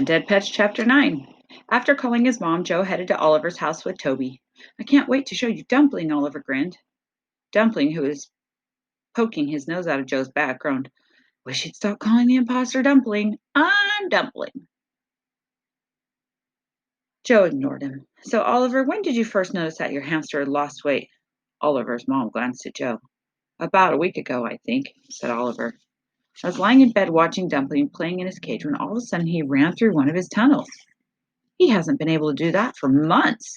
Undead Pets Chapter 9. After calling his mom, Joe headed to Oliver's house with Toby. I can't wait to show you Dumpling, Oliver grinned. Dumpling, who was poking his nose out of Joe's bag, groaned, Wish he'd stop calling the imposter Dumpling. I'm Dumpling. Joe ignored him. So, Oliver, when did you first notice that your hamster had lost weight? Oliver's mom glanced at Joe. About a week ago, I think, said Oliver. I was lying in bed watching Dumpling playing in his cage when all of a sudden he ran through one of his tunnels. He hasn't been able to do that for months.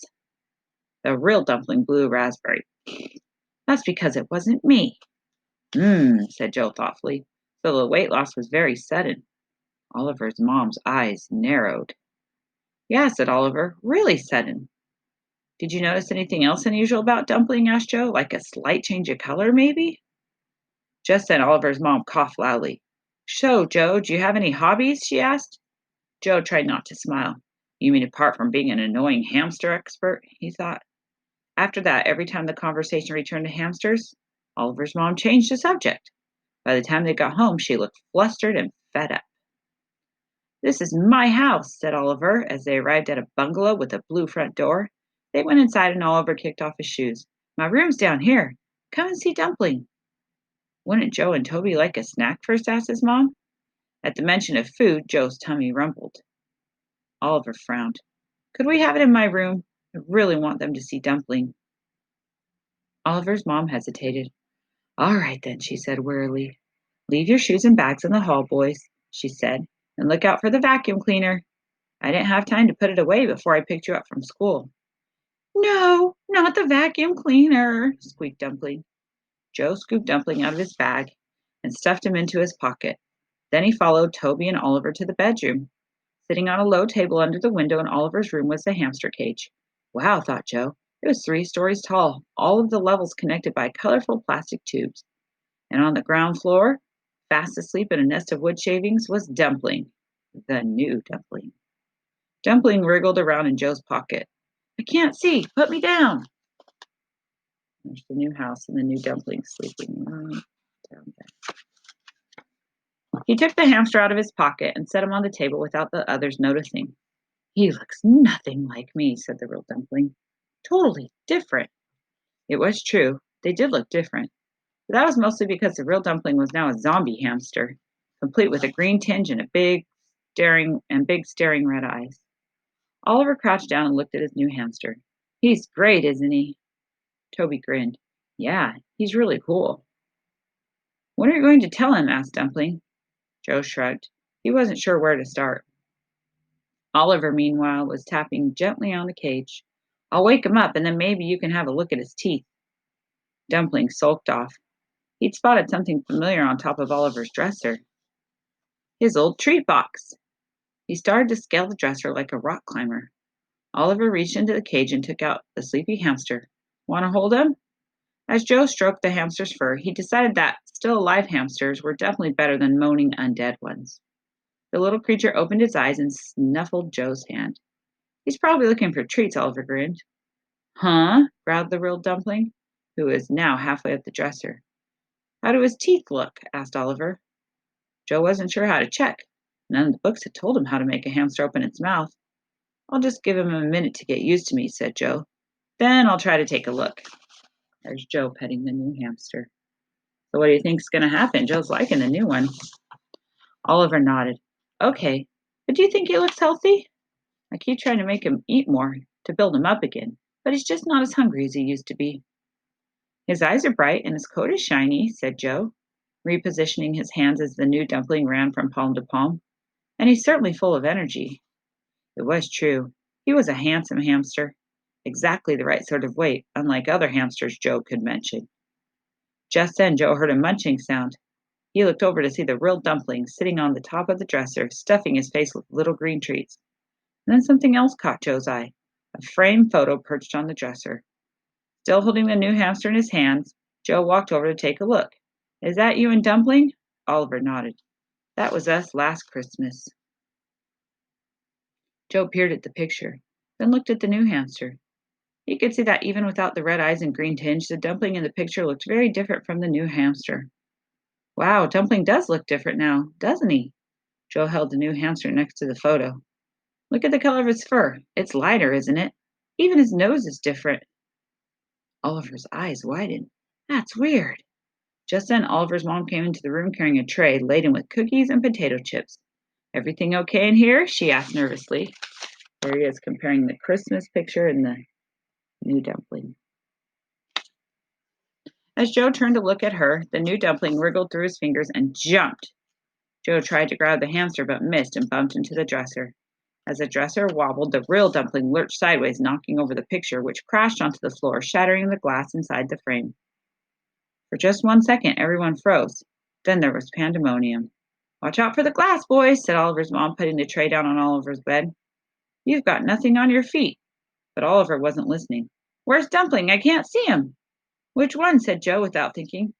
The real Dumpling blew a raspberry. That's because it wasn't me. Said Joe thoughtfully. So the weight loss was very sudden. Oliver's mom's eyes narrowed. Yeah, said Oliver, really sudden. Did you notice anything else unusual about Dumpling? Asked Joe, like a slight change of color, maybe? Just then, Oliver's mom coughed loudly. So, Joe, do you have any hobbies? She asked. Joe tried not to smile. You mean apart from being an annoying hamster expert? He thought. After that, every time the conversation returned to hamsters, Oliver's mom changed the subject. By the time they got home, she looked flustered and fed up. This is my house, said Oliver as they arrived at a bungalow with a blue front door. They went inside and Oliver kicked off his shoes. My room's down here. Come and see Dumpling. Wouldn't Joe and Toby like a snack first? Asked his mom. At the mention of food, Joe's tummy rumbled. Oliver frowned. Could we have it in my room? I really want them to see Dumpling. Oliver's mom hesitated. All right, then, she said wearily. Leave your shoes and bags in the hall, boys, she said, and look out for the vacuum cleaner. I didn't have time to put it away before I picked you up from school. No, not the vacuum cleaner, squeaked Dumpling. Joe scooped Dumpling out of his bag and stuffed him into his pocket. Then he followed Toby and Oliver to the bedroom. Sitting on a low table under the window in Oliver's room was the hamster cage. Wow, thought Joe. It was 3 stories tall, all of the levels connected by colorful plastic tubes. And on the ground floor, fast asleep in a nest of wood shavings, was Dumpling, the new Dumpling. Dumpling wriggled around in Joe's pocket. I can't see. Put me down. There's the new house and the new Dumpling sleeping right down there. He took the hamster out of his pocket and set him on the table without the others noticing. He looks nothing like me, said the real Dumpling. Totally different. It was true. They did look different. But that was mostly because the real Dumpling was now a zombie hamster, complete with a green tinge and big staring red eyes. Oliver crouched down and looked at his new hamster. He's great, isn't he? Toby grinned. Yeah, he's really cool. When are you going to tell him? Asked Dumpling. Joe shrugged. He wasn't sure where to start. Oliver, meanwhile, was tapping gently on the cage. I'll wake him up, and then maybe you can have a look at his teeth. Dumpling sulked off. He'd spotted something familiar on top of Oliver's dresser. His old treat box. He started to scale the dresser like a rock climber. Oliver reached into the cage and took out the sleepy hamster. Want to hold him? As Joe stroked the hamster's fur, he decided that still alive hamsters were definitely better than moaning undead ones. The little creature opened its eyes and snuffled Joe's hand. He's probably looking for treats, Oliver grinned. Huh? Growled the real Dumpling, who was now halfway up the dresser. How do his teeth look? Asked Oliver. Joe wasn't sure how to check. None of the books had told him how to make a hamster open its mouth. I'll just give him a minute to get used to me, said Joe. Then I'll try to take a look. There's Joe petting the new hamster. So what do you think's going to happen? Joe's liking the new one. Oliver nodded. Okay, but do you think he looks healthy? I keep trying to make him eat more to build him up again, but he's just not as hungry as he used to be. His eyes are bright and his coat is shiny, said Joe, repositioning his hands as the new Dumpling ran from palm to palm. And he's certainly full of energy. It was true. He was a handsome hamster, exactly the right sort of weight, unlike other hamsters Joe could mention. Just then, Joe heard a munching sound. He looked over to see the real Dumpling sitting on the top of the dresser, stuffing his face with little green treats. And then something else caught Joe's eye, a framed photo perched on the dresser. Still holding the new hamster in his hands, Joe walked over to take a look. Is that you and Dumpling? Oliver nodded. That was us last Christmas. Joe peered at the picture, then looked at the new hamster. He could see that even without the red eyes and green tinge, the Dumpling in the picture looked very different from the new hamster. Wow, Dumpling does look different now, doesn't he? Joe held the new hamster next to the photo. Look at the color of his fur. It's lighter, isn't it? Even his nose is different. Oliver's eyes widened. That's weird. Just then, Oliver's mom came into the room carrying a tray laden with cookies and potato chips. Everything okay in here? She asked nervously. There he is comparing the Christmas picture and the new dumpling. As Joe turned to look at her, the new dumpling wriggled through his fingers and jumped. Joe tried to grab the hamster but missed and bumped into the dresser. As the dresser wobbled, the real dumpling lurched sideways, knocking over the picture, which crashed onto the floor, shattering the glass inside the frame. For just 1 second, everyone froze. Then there was pandemonium. Watch out for the glass, boys, said Oliver's mom, putting the tray down on Oliver's bed. You've got nothing on your feet. But Oliver wasn't listening. Where's Dumpling? I can't see him. Which one? Said Joe without thinking.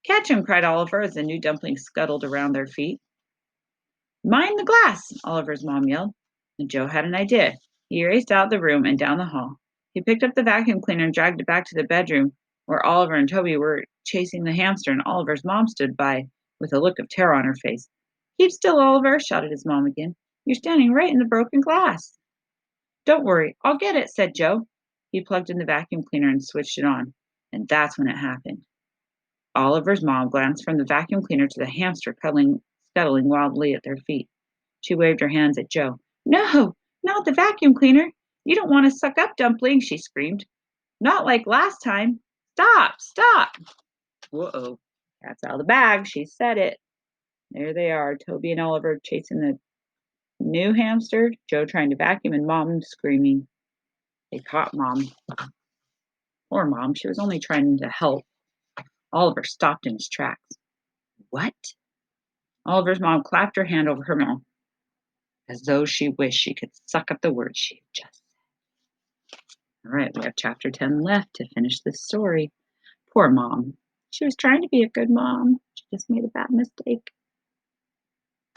Catch him, cried Oliver as the new dumpling scuttled around their feet. Mind the glass, Oliver's mom yelled. And Joe had an idea. He raced out of the room and down the hall. He picked up the vacuum cleaner and dragged it back to the bedroom where Oliver and Toby were chasing the hamster, and Oliver's mom stood by with a look of terror on her face. Keep still, Oliver, shouted his mom again. You're standing right in the broken glass. Don't worry, I'll get it, said Joe. He plugged in the vacuum cleaner and switched it on. And that's when it happened. Oliver's mom glanced from the vacuum cleaner to the hamster scuttling wildly at their feet. She waved her hands at Joe. No, not the vacuum cleaner. You don't want to suck up Dumpling, she screamed. Not like last time. Stop, stop. Whoa, cat's out of the bag. She said it. There they are, Toby and Oliver chasing the new hamster, Joe trying to vacuum, and Mom screaming. They caught Mom. Poor Mom, she was only trying to help. Oliver stopped in his tracks. What? Oliver's mom clapped her hand over her mouth, as though she wished she could suck up the words she had just said. All right, we have chapter 10 left to finish this story. Poor Mom. She was trying to be a good mom. She just made a bad mistake.